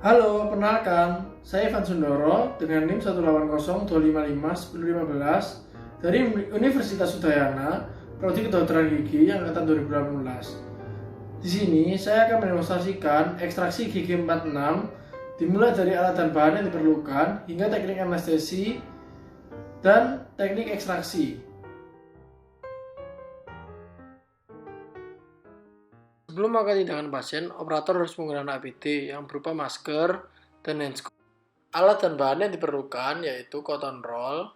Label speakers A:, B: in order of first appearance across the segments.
A: Halo, perkenalkan, saya Ivan Sundoro dengan NIM 180255115 dari Universitas Udayana, Prodi Kedokteran Gigi Angkatan 2018. Di sini saya akan mendemonstrasikan ekstraksi gigi 46 dimulai dari alat dan bahan yang diperlukan hingga teknik anestesi dan teknik ekstraksi. Sebelum melakukan tindakan pasien, operator harus menggunakan APD yang berupa masker dan handscope. Alat dan bahan yang diperlukan yaitu cotton roll,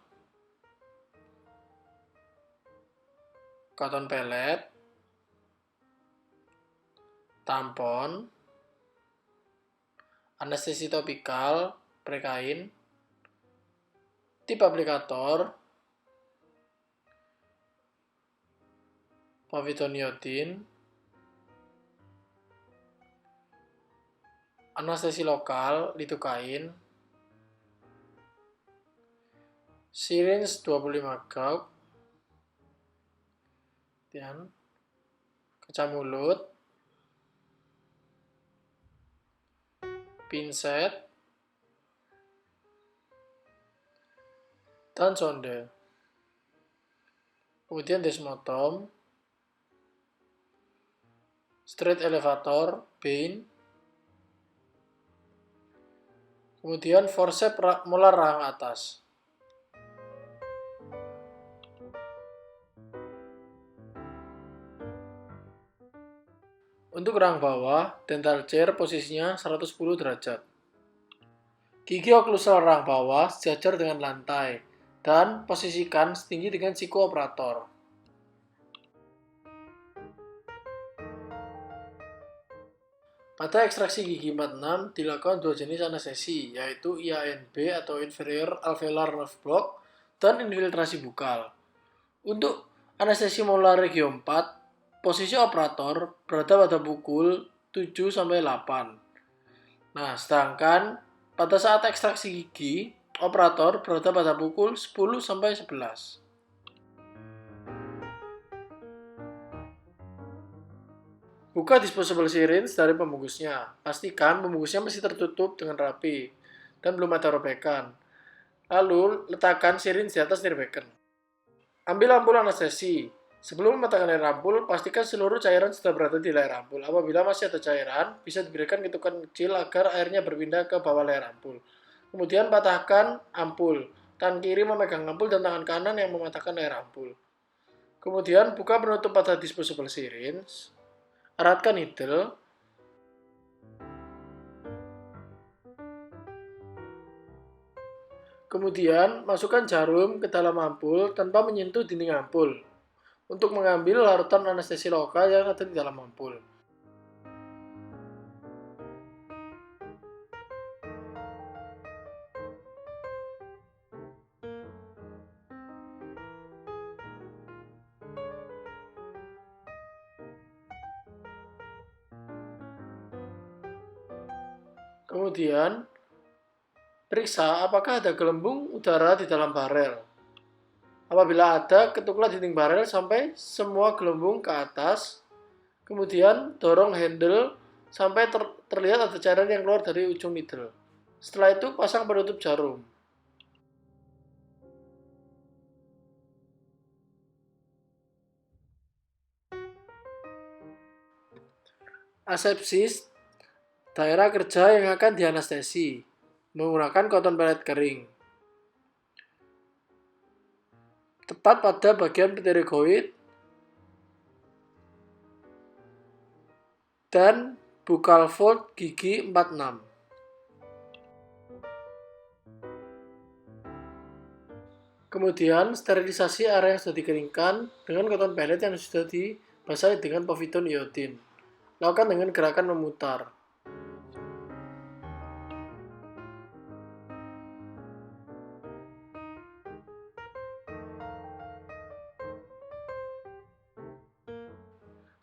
A: cotton pellet, tampon, anestesi topikal, prekain, tip aplikator, povidone iodine, anestesi lokal, lidocaine, syringe 25 gauge, dan kaca mulut, pinset, dan sonde. Kemudian desmotom, straight elevator, bane, kemudian forceps molar rahang atas. Untuk rahang bawah, dental chair posisinya 110 derajat. Gigi oklusal rahang bawah sejajar dengan lantai dan posisikan setinggi dengan siku operator. Pada ekstraksi gigi 46 dilakukan dua jenis anestesi, yaitu IANB atau Inferior Alveolar Nerve Block dan infiltrasi bukal. Untuk anestesi molar regio 4, posisi operator berada pada pukul 7-8. Nah, sedangkan pada saat ekstraksi gigi, operator berada pada pukul 10-11. Buka disposable syringe dari pembungkusnya. Pastikan pembungkusnya masih tertutup dengan rapi dan belum ada robekan. Lalu, letakkan syringe di atas nirbecken. Ambil ampul anestesi. Sebelum meletakkan air ampul, pastikan seluruh cairan sudah berada di layar ampul. Apabila masih ada cairan, bisa diberikan ketukan kecil agar airnya berpindah ke bawah layar ampul. Kemudian patahkan ampul. Tangan kiri memegang ampul dan tangan kanan yang mematahkan air ampul. Kemudian buka penutup pada disposable syringe. Eratkan needle. Kemudian masukkan jarum ke dalam ampul tanpa menyentuh dinding ampul untuk mengambil larutan anestesi lokal yang ada di dalam ampul. Kemudian, periksa apakah ada gelembung udara di dalam barel. Apabila ada, ketuklah dinding barel sampai semua gelembung ke atas. Kemudian, dorong handle sampai terlihat ada cairan yang keluar dari ujung needle. Setelah itu, pasang penutup jarum. Asepsis, daerah kerja yang akan dianestesi, menggunakan cotton pellet kering. Tepat pada bagian pterygoid dan buccal fold gigi 46. Kemudian, sterilisasi area yang sudah dikeringkan dengan cotton pellet yang sudah dibasahi dengan povidone iodine. Lakukan dengan gerakan memutar.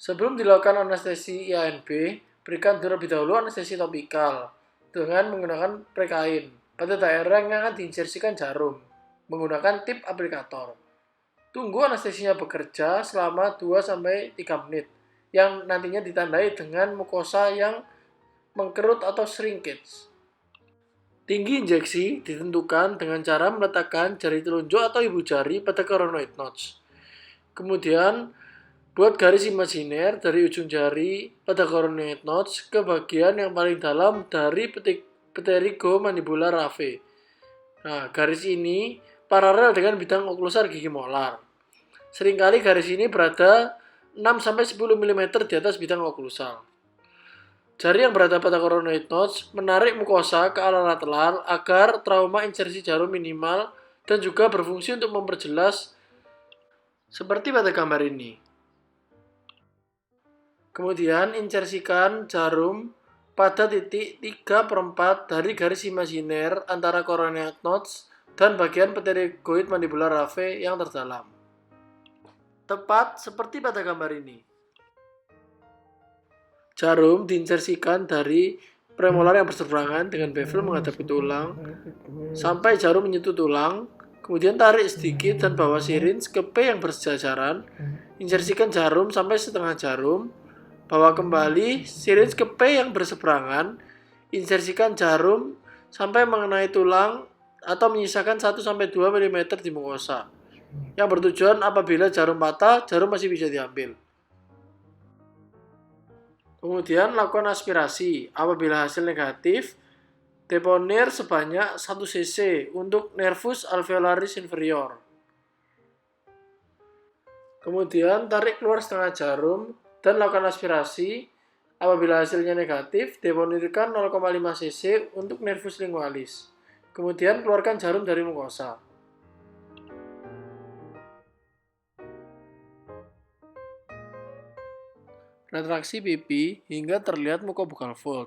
A: Sebelum dilakukan anestesi IANB, berikan terlebih dahulu anestesi topikal dengan menggunakan prekain pada daerah yang akan diinjersikan jarum menggunakan tip aplikator. Tunggu anestesinya bekerja selama 2-3 menit yang nantinya ditandai dengan mukosa yang mengkerut atau shrinkage. Tinggi injeksi ditentukan dengan cara meletakkan jari telunjuk atau ibu jari pada coronoid notch. Kemudian, buat garis imajiner dari ujung jari pada coronoid notch ke bagian yang paling dalam dari pterygomandibular raphe. Nah, garis ini paralel dengan bidang oklusal gigi molar. Seringkali garis ini berada 6-10 mm di atas bidang oklusal. Jari yang berada pada coronoid notch menarik mukosa ke arah lateral agar trauma insersi jarum minimal dan juga berfungsi untuk memperjelas seperti pada gambar ini. Kemudian insersikan jarum pada titik 3/4 dari garis imajiner antara coronoid notch dan bagian pterygoid mandibular raphe yang terdalam. Tepat seperti pada gambar ini. Jarum diinsersikan dari premolar yang berseberangan dengan bevel menghadap ke tulang sampai jarum menyentuh tulang, kemudian tarik sedikit dan bawa syringe ke P yang bersejajaran. Insersikan jarum sampai setengah jarum, bawa kembali syringe ke P yang berseberangan. Insersikan jarum sampai mengenai tulang atau menyisakan 1-2 mm di mukosa. Yang bertujuan apabila jarum patah, jarum masih bisa diambil. Kemudian lakukan aspirasi. Apabila hasil negatif, deponir sebanyak 1 cc untuk nervus alveolaris inferior. Kemudian tarik keluar setengah jarum dan lakukan aspirasi. Apabila hasilnya negatif, deponirkan 0,5 cc untuk nervus lingualis. Kemudian keluarkan jarum dari mukosa. Retraksi pipi hingga terlihat mucobukal fold.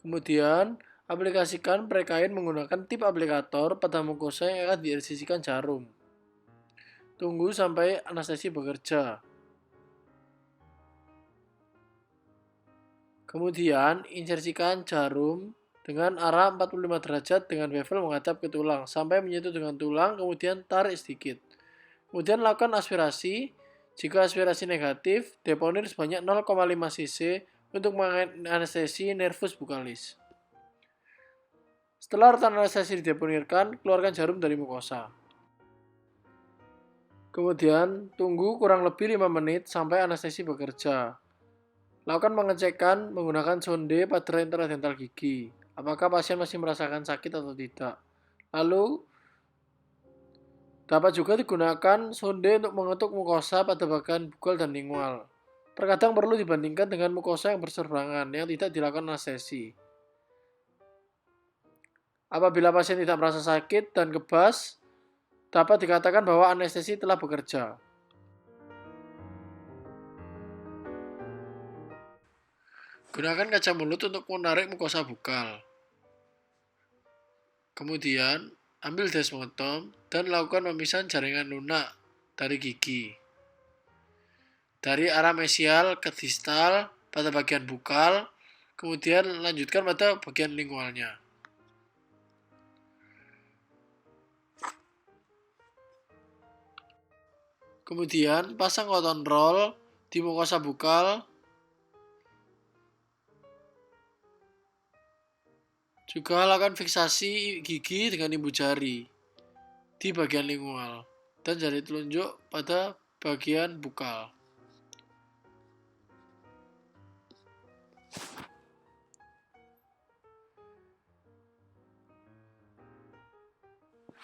A: Kemudian, aplikasikan prekain menggunakan tip aplikator pada mukosa yang akan diirsisikan jarum. Tunggu sampai anestesi bekerja. Kemudian, insersikan jarum dengan arah 45 derajat dengan bevel menghadap ke tulang sampai menyentuh dengan tulang, kemudian tarik sedikit. Kemudian lakukan aspirasi. Jika aspirasi negatif, deponir sebanyak 0,5 cc untuk menganestesi nervus bukalis. Setelah rutan anestesi dideponirkan, keluarkan jarum dari mukosa. Kemudian, tunggu kurang lebih 5 menit sampai anestesi bekerja. Lakukan pengecekan menggunakan sonde pada intradental gigi. Apakah pasien masih merasakan sakit atau tidak. Lalu, dapat juga digunakan sonde untuk mengetuk mukosa pada bagian bugal dan lingual. Terkadang perlu dibandingkan dengan mukosa yang berseberangan yang tidak dilakukan anestesi. Apabila pasien tidak merasa sakit dan kebas, dapat dikatakan bahwa anestesi telah bekerja. Gunakan kaca mulut untuk menarik mukosa bukal. Kemudian, ambil desmotom dan lakukan pemisahan jaringan lunak dari gigi. Dari arah mesial ke distal pada bagian bukal, kemudian lanjutkan pada bagian lingualnya. Kemudian, pasang cotton roll di mukosa bukal. Juga lakukan fiksasi gigi dengan ibu jari di bagian lingual dan jari telunjuk pada bagian bukal.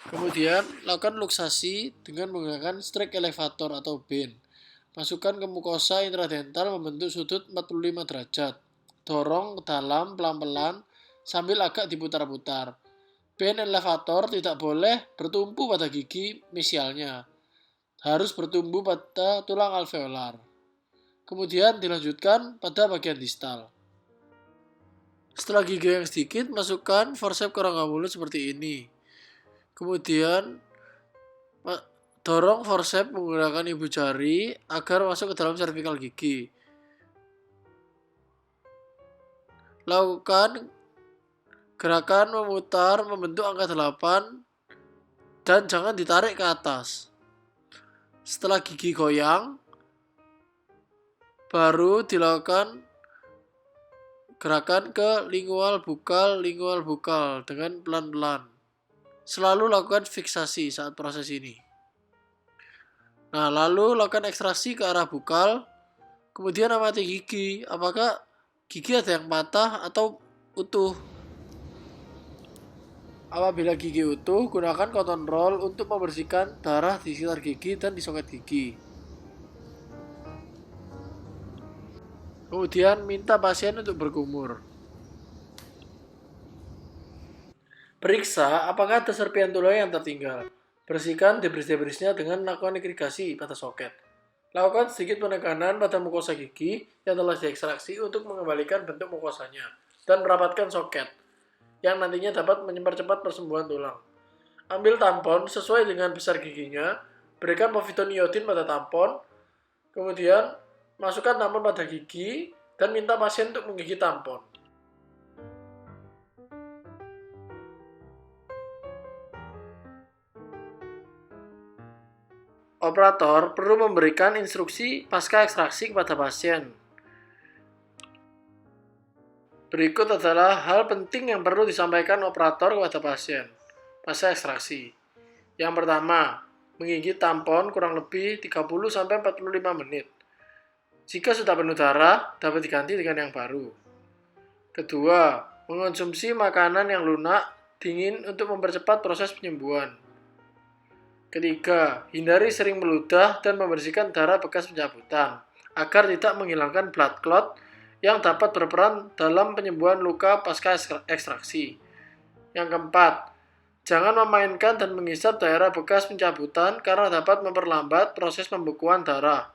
A: Kemudian, lakukan luksasi dengan menggunakan strike elevator atau bend. Masukkan ke mukosa intradental membentuk sudut 45 derajat. Dorong ke dalam pelan-pelan sambil agak diputar-putar. Bend elevator tidak boleh bertumpu pada gigi mesialnya. Harus bertumpu pada tulang alveolar. Kemudian dilanjutkan pada bagian distal. Setelah gigi yang sedikit, masukkan forceps ke rongga mulut seperti ini. Kemudian dorong forceps menggunakan ibu jari agar masuk ke dalam cervical gigi. Lakukan gerakan memutar membentuk angka 8 dan jangan ditarik ke atas. Setelah gigi goyang, baru dilakukan Gerakan ke lingual bukal dengan pelan-pelan. Selalu lakukan fiksasi saat proses ini. Nah, lalu lakukan ekstraksi ke arah bukal. Kemudian amati gigi. Apakah gigi ada yang patah atau utuh? Apabila gigi utuh, gunakan cotton roll untuk membersihkan darah di sekitar gigi dan di soket gigi. Kemudian minta pasien untuk berkumur. Periksa apakah ada serpihan tulang yang tertinggal. Bersihkan debris-debrisnya dengan melakukan irigasi pada soket. Lakukan sedikit penekanan pada mukosa gigi yang telah diekstraksi untuk mengembalikan bentuk mukosanya dan merapatkan soket yang nantinya dapat mempercepat persembuhan tulang. Ambil tampon sesuai dengan besar giginya, berikan povidone iodin pada tampon, kemudian masukkan tampon pada gigi dan minta pasien untuk menggigit tampon. Operator perlu memberikan instruksi pasca ekstraksi kepada pasien. Berikut adalah hal penting yang perlu disampaikan operator kepada pasien pasca ekstraksi. Yang pertama, menggigit tampon kurang lebih 30-45 menit. Jika sudah penuh darah, dapat diganti dengan yang baru. Kedua, mengonsumsi makanan yang lunak, dingin untuk mempercepat proses penyembuhan. Ketiga, hindari sering meludah dan membersihkan darah bekas pencabutan, agar tidak menghilangkan blood clot yang dapat berperan dalam penyembuhan luka pasca ekstraksi. Yang keempat, jangan memainkan dan menghisap daerah bekas pencabutan karena dapat memperlambat proses pembekuan darah.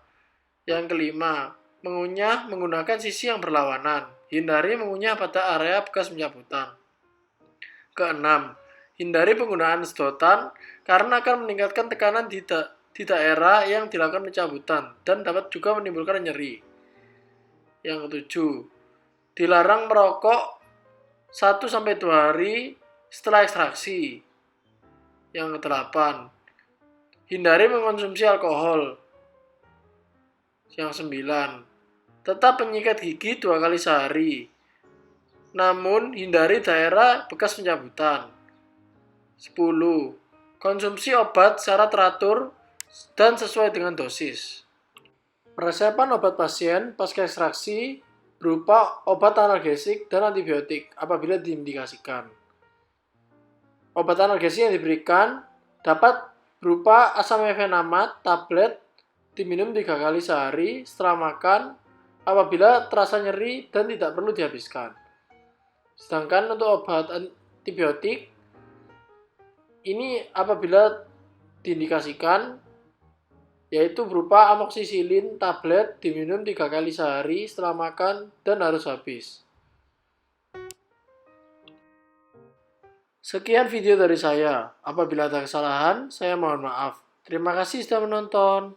A: Yang kelima, mengunyah menggunakan sisi yang berlawanan. Hindari mengunyah pada area bekas pencabutan. Keenam, hindari penggunaan sedotan karena akan meningkatkan tekanan di daerah yang dilakukan pencabutan dan dapat juga menimbulkan nyeri. Yang ketujuh, dilarang merokok 1-2 hari setelah ekstraksi. Yang kedelapan, hindari mengonsumsi alkohol. Yang sembilan, tetap menyikat gigi 2 kali sehari. Namun, hindari daerah bekas pencabutan. 10. Konsumsi obat secara teratur dan sesuai dengan dosis. Peresepan obat pasien pasca ekstraksi berupa obat analgesik dan antibiotik apabila diindikasikan. Obat analgesik yang diberikan dapat berupa asam efenamat, tablet, diminum 3 kali sehari setelah makan apabila terasa nyeri dan tidak perlu dihabiskan. Sedangkan untuk obat antibiotik, ini apabila diindikasikan, yaitu berupa amoksisilin tablet diminum 3 kali sehari setelah makan dan harus habis. Sekian video dari saya. Apabila ada kesalahan, saya mohon maaf. Terima kasih sudah menonton.